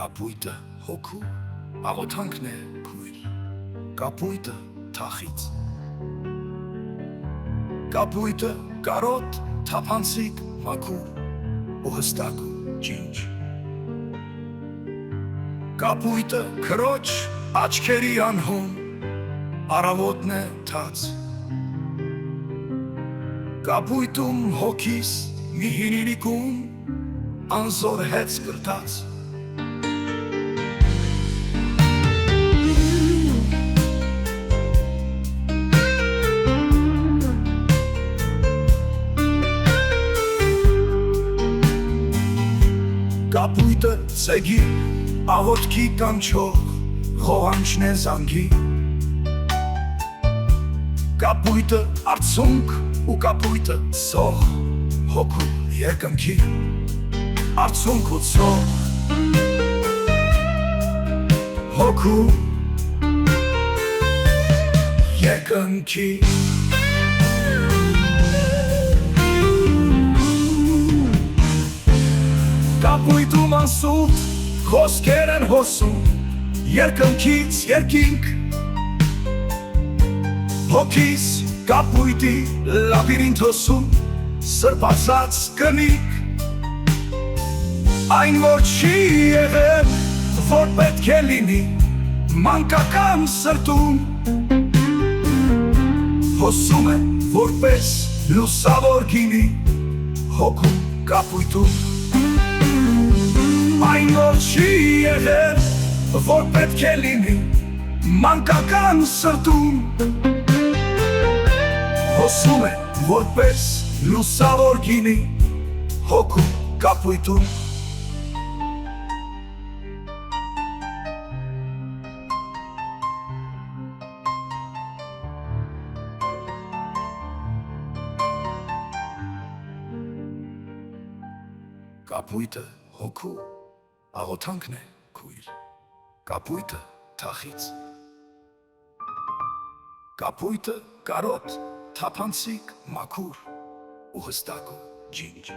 Կապույտը հոգու աղոթանքն է քույր, կապույտը թախից, կապույտը կարոտ թափանցիկ մաքուր ու հստակ ու ջինջ, կապույտը քրոջ աչքերի անհուն առավոտն է թաց, կապույտում հոգիս մի հինիրիկում անզոր հետ սկրտած, կապույտը ծեգի աղոտքի կանչող խողանչն է զանգի, կապույտը արցունք ու կապույտը սող հոգու երկնքի, արցունք ու սող հոգու երկնքի, կապույտում անսուտ խոսքեր են հոսում երկնքից երկինք, հոգիս կապույտի լաբիրինթ հոսում սրբացած կնիկ, այն որ չի եղել, որ պետք է լինի մանկական սրտում, հոսում է որպես լուսավոր գինի հոգու կապույտում, այն որ չի եղել, որ պետք է լինի մանկական սրտում, հոսում է որպես լուսավոր գինի հոգու կապույտում, կապույտը հոգու աղոթանքն է քույր, կապույտը թախից, կապույտը կարոտ թափանցիկ մաքուր ու հստակ ու ջինջ,